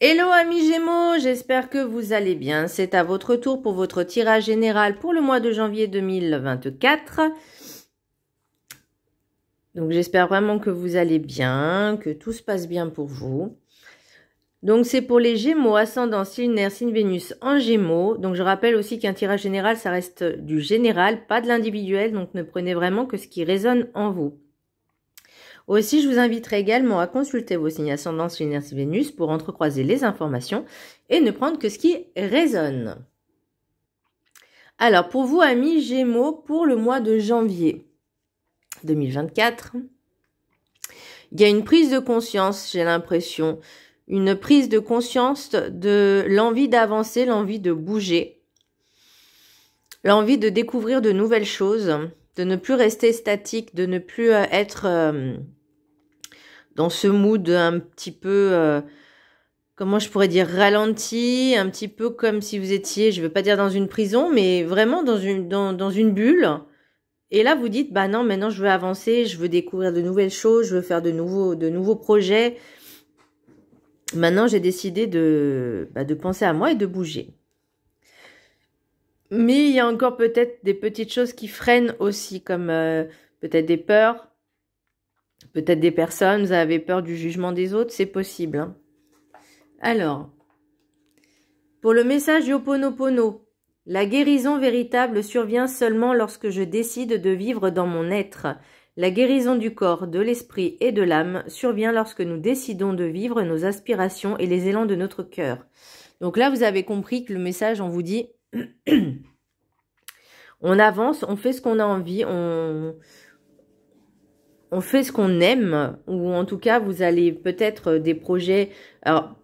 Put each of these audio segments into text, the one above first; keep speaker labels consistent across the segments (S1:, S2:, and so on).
S1: Hello amis Gémeaux, j'espère que vous allez bien. C'est à votre tour pour votre tirage général pour le mois de janvier 2024. Donc j'espère vraiment que vous allez bien, que tout se passe bien pour vous. Donc c'est pour les Gémeaux, ascendant, signe lunaire, signe Vénus en Gémeaux. Donc je rappelle aussi qu'un tirage général, ça reste du général, pas de l'individuel. Donc ne prenez vraiment que ce qui résonne en vous. Aussi, je vous inviterai également à consulter vos signes ascendants, signe lunaire, signe Vénus pour entrecroiser les informations et ne prendre que ce qui résonne. Alors, pour vous, amis Gémeaux, pour le mois de janvier 2024, il y a une prise de conscience, j'ai l'impression, une prise de conscience de l'envie d'avancer, l'envie de bouger, l'envie de découvrir de nouvelles choses, de ne plus rester statique, de ne plus être dans ce mood un petit peu, comment je pourrais dire, ralenti, un petit peu comme si vous étiez, je ne veux pas dire dans une prison, mais vraiment dans une bulle. Et là, vous dites, bah non, maintenant je veux avancer, je veux découvrir de nouvelles choses, je veux faire de nouveaux projets. Maintenant, j'ai décidé de penser à moi et de bouger. Mais il y a encore peut-être des petites choses qui freinent aussi, comme peut-être des peurs, peut-être des personnes, vous avez peur du jugement des autres, c'est possible. Hein. Alors, pour le message du Ho'oponopono, la guérison véritable survient seulement lorsque je décide de vivre dans mon être. La guérison du corps, de l'esprit et de l'âme survient lorsque nous décidons de vivre nos aspirations et les élans de notre cœur. Donc là, vous avez compris que le message, on vous dit, on avance, on fait ce qu'on a envie, on fait ce qu'on aime, ou en tout cas, vous allez peut-être des projets... Alors,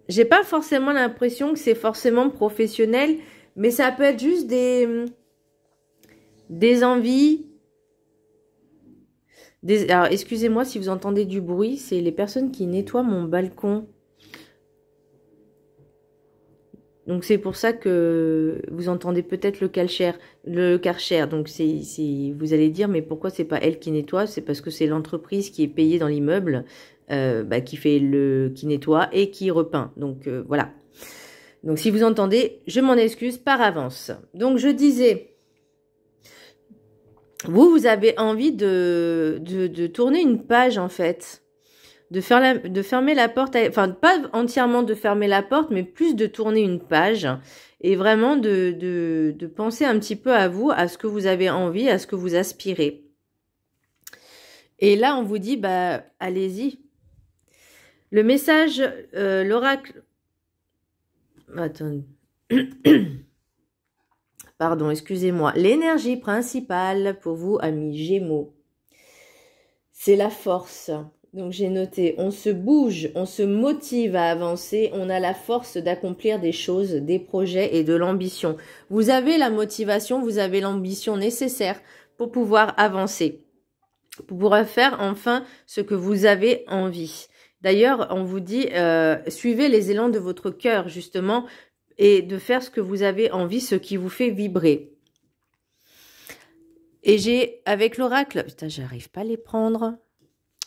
S1: j'ai pas forcément l'impression que c'est forcément professionnel, mais ça peut être juste des envies. Alors, excusez-moi si vous entendez du bruit, c'est les personnes qui nettoient mon balcon. Donc, c'est pour ça que vous entendez peut-être le Karcher. Donc, vous allez dire, mais pourquoi c'est pas elle qui nettoie? C'est parce que c'est l'entreprise qui est payée dans l'immeuble. Qui nettoie et qui repeint. Donc voilà. Donc si vous entendez, je m'en excuse par avance. Donc je disais, vous avez envie de tourner une page en fait, de fermer la porte, enfin pas entièrement de fermer la porte, mais plus de tourner une page et vraiment de penser un petit peu à vous, à ce que vous avez envie, à ce que vous aspirez. Et là on vous dit, bah allez-y. Le message, l'oracle... Attendez. Pardon, excusez-moi. L'énergie principale pour vous, amis Gémeaux, c'est la force. Donc j'ai noté, on se bouge, on se motive à avancer, on a la force d'accomplir des choses, des projets et de l'ambition. Vous avez la motivation, vous avez l'ambition nécessaire pour pouvoir avancer, pour pouvoir faire enfin ce que vous avez envie. D'ailleurs, on vous dit, suivez les élans de votre cœur, justement, et de faire ce que vous avez envie, ce qui vous fait vibrer. Et j'ai, avec l'oracle, putain, j'arrive pas à les prendre.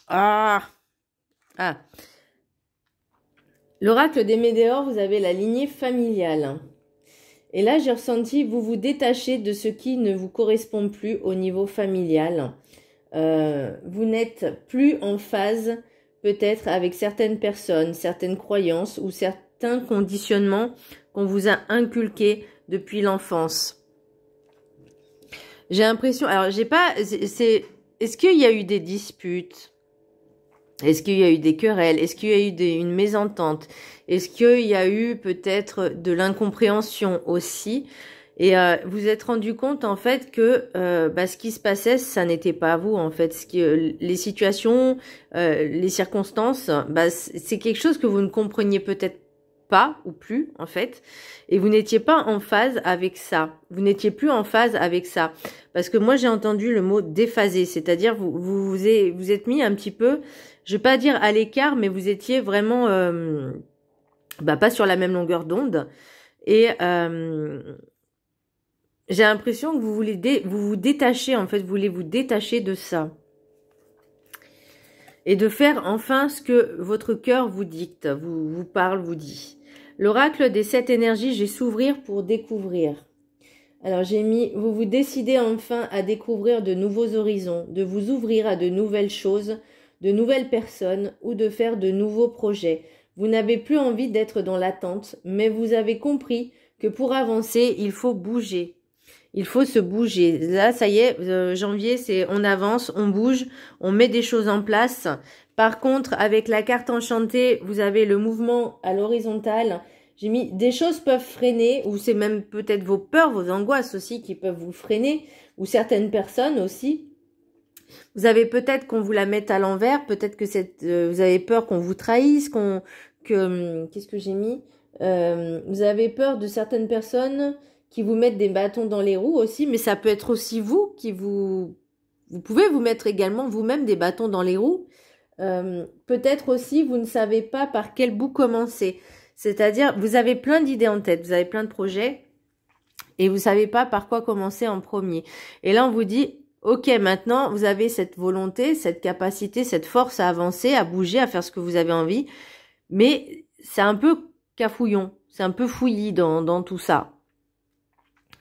S1: Ah. L'oracle des Médéors, vous avez la lignée familiale. Et là, j'ai ressenti, vous vous détachez de ce qui ne vous correspond plus au niveau familial. Vous n'êtes plus en phase peut-être avec certaines personnes, certaines croyances ou certains conditionnements qu'on vous a inculqués depuis l'enfance. J'ai l'impression, alors j'ai pas, est-ce qu'il y a eu des disputes? Est-ce qu'il y a eu des querelles? Est-ce qu'il y a eu une mésentente? Est-ce qu'il y a eu peut-être de l'incompréhension aussi? Et vous êtes rendu compte en fait que ce qui se passait, ça n'était pas à vous en fait. Les situations, les circonstances, c'est quelque chose que vous ne compreniez peut-être pas ou plus en fait. Et vous n'étiez pas en phase avec ça. Vous n'étiez plus en phase avec ça. Parce que moi j'ai entendu le mot déphasé, c'est-à-dire vous êtes mis un petit peu, je vais pas dire à l'écart, mais vous étiez vraiment pas sur la même longueur d'onde. Et j'ai l'impression que vous vous détachez, en fait, vous voulez vous détacher de ça. et de faire enfin ce que votre cœur vous dicte, vous parle, vous dit. L'oracle des 7 énergies, j'ai s'ouvrir pour découvrir. Alors j'ai mis, vous vous décidez enfin à découvrir de nouveaux horizons, de vous ouvrir à de nouvelles choses, de nouvelles personnes ou de faire de nouveaux projets. Vous n'avez plus envie d'être dans l'attente, mais vous avez compris que pour avancer, il faut bouger. Il faut se bouger. Là, ça y est, janvier, c'est on avance, on bouge, on met des choses en place. Par contre, avec la carte enchantée, vous avez le mouvement à l'horizontale. J'ai mis des choses peuvent freiner, ou c'est même peut-être vos peurs, vos angoisses aussi qui peuvent vous freiner, ou certaines personnes aussi. Vous avez peut-être qu'on vous la mette à l'envers, peut-être que vous avez peur qu'on vous trahisse, qu'est-ce que j'ai mis vous avez peur de certaines personnes qui vous mettent des bâtons dans les roues aussi, mais ça peut être aussi vous qui vous pouvez vous mettre également vous-même des bâtons dans les roues. Peut-être aussi vous ne savez pas par quel bout commencer. C'est-à-dire, vous avez plein d'idées en tête, vous avez plein de projets et vous savez pas par quoi commencer en premier. Et là, on vous dit, ok, maintenant, vous avez cette volonté, cette capacité, cette force à avancer, à bouger, à faire ce que vous avez envie. Mais c'est un peu cafouillon, c'est un peu fouillis dans tout ça.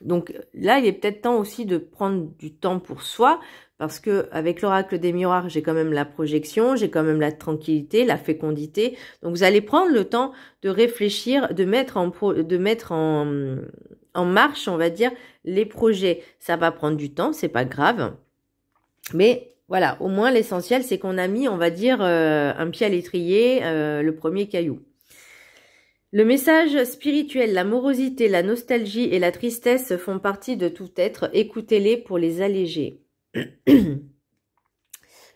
S1: Donc là, il est peut-être temps aussi de prendre du temps pour soi, parce que avec l'oracle des miroirs, j'ai quand même la projection, j'ai quand même la tranquillité, la fécondité. Donc vous allez prendre le temps de réfléchir, de mettre en marche, on va dire, les projets. Ça va prendre du temps, c'est pas grave. Mais voilà, au moins l'essentiel, c'est qu'on a mis, on va dire, un pied à l'étrier, le premier caillou. Le message spirituel, la morosité, la nostalgie et la tristesse font partie de tout être. Écoutez-les pour les alléger.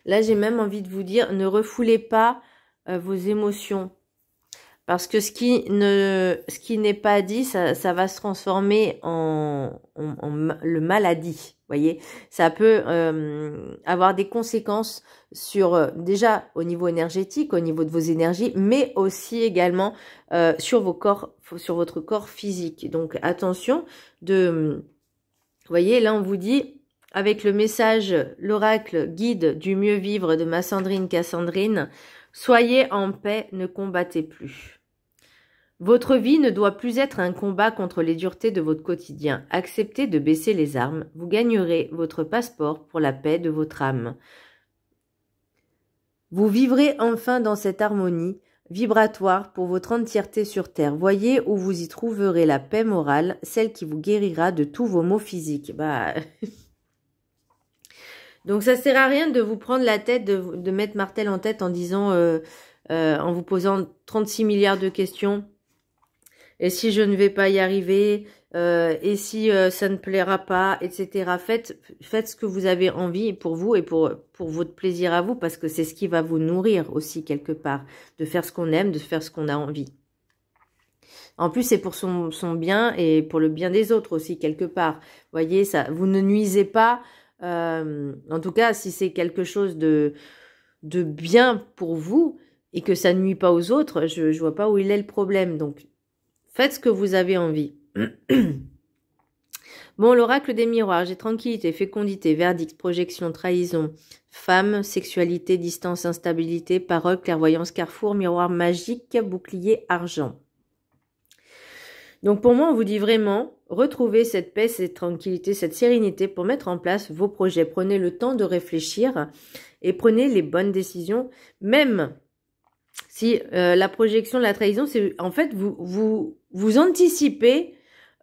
S1: Là, j'ai même envie de vous dire, ne refoulez pas vos émotions. Parce que ce qui n'est pas dit, ça va se transformer en le maladie. Voyez, ça peut avoir des conséquences sur déjà au niveau énergétique, au niveau de vos énergies, mais aussi également sur vos corps, sur votre corps physique. Donc attention vous voyez, là on vous dit avec le message, l'oracle guide du mieux vivre de ma Sandrine Cassandrine, soyez en paix, ne combattez plus. Votre vie ne doit plus être un combat contre les duretés de votre quotidien. Acceptez de baisser les armes. Vous gagnerez votre passeport pour la paix de votre âme. Vous vivrez enfin dans cette harmonie vibratoire pour votre entièreté sur Terre. Voyez où vous y trouverez la paix morale, celle qui vous guérira de tous vos maux physiques. Donc ça sert à rien de vous prendre la tête, de mettre Martel en tête en disant, en vous posant 36 milliards de questions. Et si je ne vais pas y arriver, et si ça ne plaira pas, etc. Faites ce que vous avez envie pour vous et pour votre plaisir à vous, parce que c'est ce qui va vous nourrir aussi quelque part, de faire ce qu'on aime, de faire ce qu'on a envie. En plus, c'est pour son bien et pour le bien des autres aussi quelque part. Vous voyez, ça, vous ne nuisez pas, en tout cas, si c'est quelque chose de bien pour vous et que ça ne nuit pas aux autres, je vois pas où il est le problème. Donc, faites ce que vous avez envie. Bon, l'oracle des miroirs, j'ai tranquillité, fécondité, verdict, projection, trahison, femme, sexualité, distance, instabilité, parole, clairvoyance, carrefour, miroir magique, bouclier, argent. Donc pour moi, on vous dit vraiment, retrouvez cette paix, cette tranquillité, cette sérénité pour mettre en place vos projets. Prenez le temps de réfléchir et prenez les bonnes décisions, même si la projection, la trahison, c'est en fait vous anticipez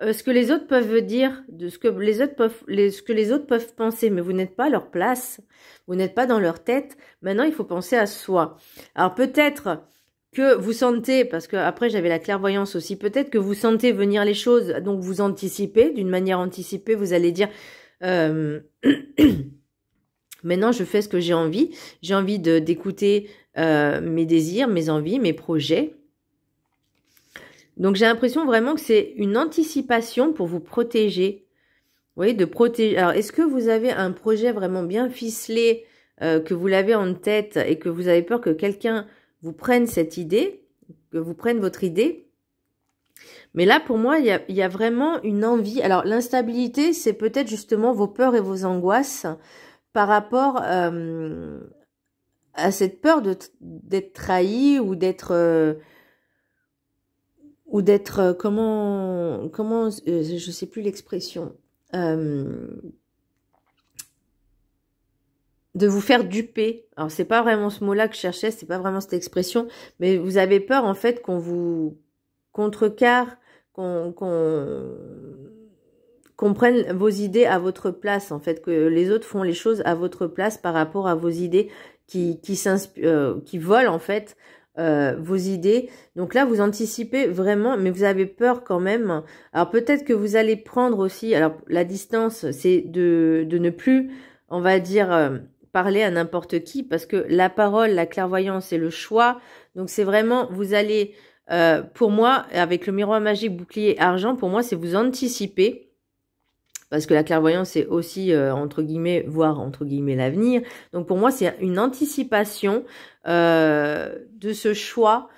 S1: ce que les autres peuvent dire, de ce que les autres peuvent penser, mais vous n'êtes pas à leur place, vous n'êtes pas dans leur tête. Maintenant, il faut penser à soi. Alors peut-être que vous sentez, parce que après j'avais la clairvoyance aussi, peut-être que vous sentez venir les choses, donc vous anticipez, d'une manière anticipée, vous allez dire maintenant je fais ce que j'ai envie d'écouter mes désirs, mes envies, mes projets. Donc j'ai l'impression vraiment que c'est une anticipation pour vous protéger. Vous voyez, de protéger. Alors est-ce que vous avez un projet vraiment bien ficelé, que vous l'avez en tête et que vous avez peur que quelqu'un vous prenne cette idée, que vous prenne votre idée? Mais là, pour moi, il y a vraiment une envie. Alors l'instabilité, c'est peut-être justement vos peurs et vos angoisses par rapport à cette peur d'être trahi ou d'être comment je sais plus l'expression, de vous faire duper. Alors c'est pas vraiment ce mot-là que je cherchais, c'est pas vraiment cette expression, mais vous avez peur en fait qu'on vous contrecarre, qu'on prenne vos idées à votre place, en fait, que les autres font les choses à votre place par rapport à vos idées qui volent en fait vos idées. Donc là, vous anticipez vraiment, mais vous avez peur quand même. Alors peut-être que vous allez prendre aussi, alors la distance, c'est de ne plus, on va dire, parler à n'importe qui, parce que la parole, la clairvoyance, c'est le choix. Donc c'est vraiment, vous allez, pour moi, avec le miroir magique bouclier argent, pour moi, c'est vous anticiper. Parce que la clairvoyance, c'est aussi, entre guillemets, voir, entre guillemets, l'avenir. Donc, pour moi, c'est une anticipation de ce choix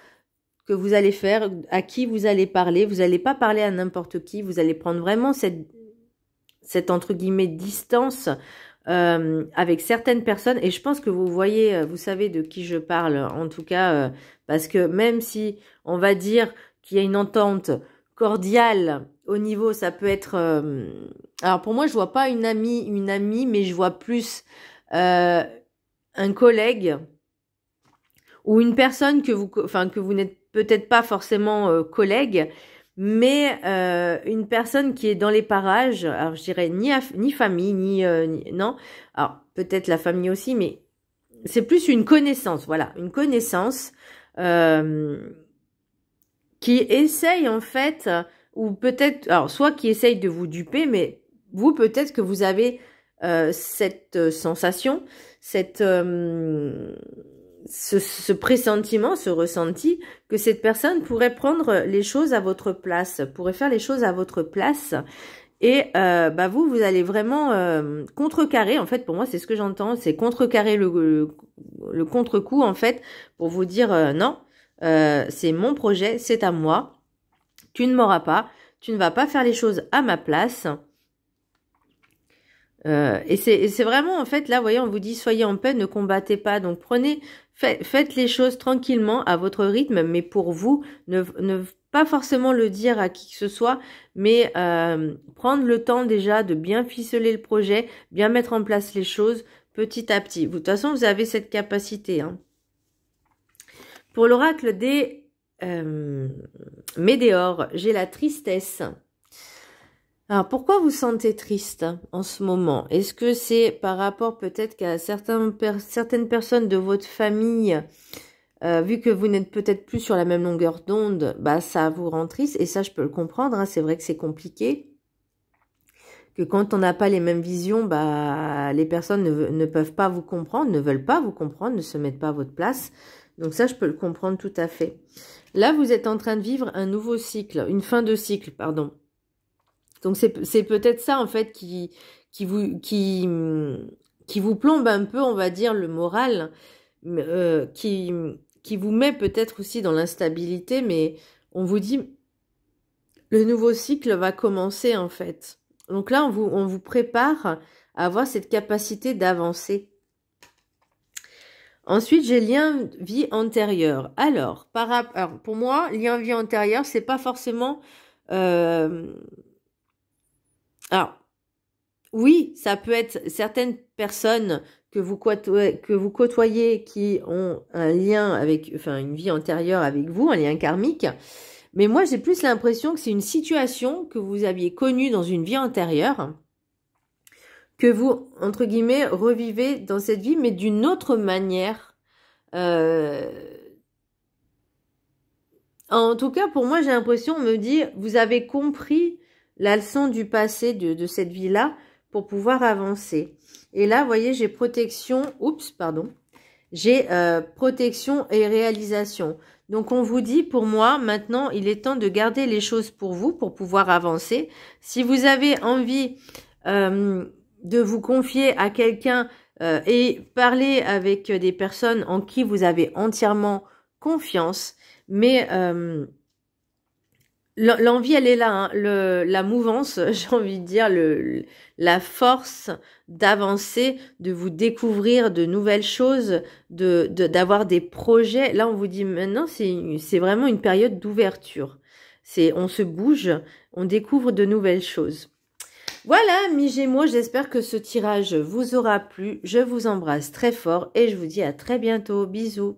S1: que vous allez faire, à qui vous allez parler. Vous n'allez pas parler à n'importe qui. Vous allez prendre vraiment cette entre guillemets, distance avec certaines personnes. Et je pense que vous voyez, vous savez de qui je parle, en tout cas, parce que même si on va dire qu'il y a une entente cordiale au niveau, ça peut être... alors pour moi, je vois pas une amie, mais je vois plus un collègue ou une personne que vous n'êtes peut-être pas forcément collègue, mais une personne qui est dans les parages. Alors je dirais ni famille, ni non. Alors peut-être la famille aussi, mais c'est plus une connaissance. Voilà, une connaissance qui essaye en fait, ou peut-être, alors soit qui essaye de vous duper, mais vous peut-être que vous avez cette sensation, ce pressentiment, ce ressenti, que cette personne pourrait prendre les choses à votre place, pourrait faire les choses à votre place. Et vous allez vraiment contrecarrer, en fait, pour moi, c'est ce que j'entends, c'est contrecarrer le contre-coup, en fait, pour vous dire non. C'est mon projet, c'est à moi. Tu ne m'auras pas. Tu ne vas pas faire les choses à ma place. Et c'est vraiment, en fait, là, vous voyez, on vous dit, soyez en paix, ne combattez pas. Donc, faites les choses tranquillement, à votre rythme, mais pour vous, ne pas forcément le dire à qui que ce soit, mais prendre le temps déjà de bien ficeler le projet, bien mettre en place les choses petit à petit. De toute façon, vous avez cette capacité, hein. Pour l'oracle des météores, j'ai la tristesse. Alors, pourquoi vous sentez triste en ce moment? Est-ce que c'est par rapport peut-être qu'à certaines personnes de votre famille, vu que vous n'êtes peut-être plus sur la même longueur d'onde, ça vous rend triste? Et ça, je peux le comprendre, hein, c'est vrai que c'est compliqué. Que quand on n'a pas les mêmes visions, les personnes ne peuvent pas vous comprendre, ne veulent pas vous comprendre, ne se mettent pas à votre place. Donc ça, je peux le comprendre tout à fait. Là, vous êtes en train de vivre un nouveau cycle, une fin de cycle, pardon. Donc c'est peut-être ça, en fait, qui vous plombe un peu, on va dire, le moral, qui vous met peut-être aussi dans l'instabilité, mais on vous dit, le nouveau cycle va commencer, en fait. Donc là, on vous prépare à avoir cette capacité d'avancer. Ensuite, j'ai lien vie antérieure. Alors, pour moi, lien vie antérieure, c'est pas forcément... Alors, oui, ça peut être certaines personnes que vous côtoyez qui ont un lien avec, une vie antérieure avec vous, un lien karmique. Mais moi, j'ai plus l'impression que c'est une situation que vous aviez connue dans une vie antérieure, que vous, entre guillemets, revivez dans cette vie, mais d'une autre manière. En tout cas, pour moi, j'ai l'impression, on me dit, vous avez compris la leçon du passé de cette vie-là pour pouvoir avancer. Et là, vous voyez, j'ai protection, j'ai protection et réalisation. Donc, on vous dit, pour moi, maintenant, il est temps de garder les choses pour vous, pour pouvoir avancer. Si vous avez envie de vous confier à quelqu'un et parler avec des personnes en qui vous avez entièrement confiance, mais L'envie, elle est là, hein. La mouvance, j'ai envie de dire, la force d'avancer, de vous découvrir de nouvelles choses, d'avoir des projets. Là, on vous dit maintenant, c'est vraiment une période d'ouverture. On se bouge, on découvre de nouvelles choses. Voilà, mes Gémeaux, j'espère que ce tirage vous aura plu. Je vous embrasse très fort et je vous dis à très bientôt. Bisous.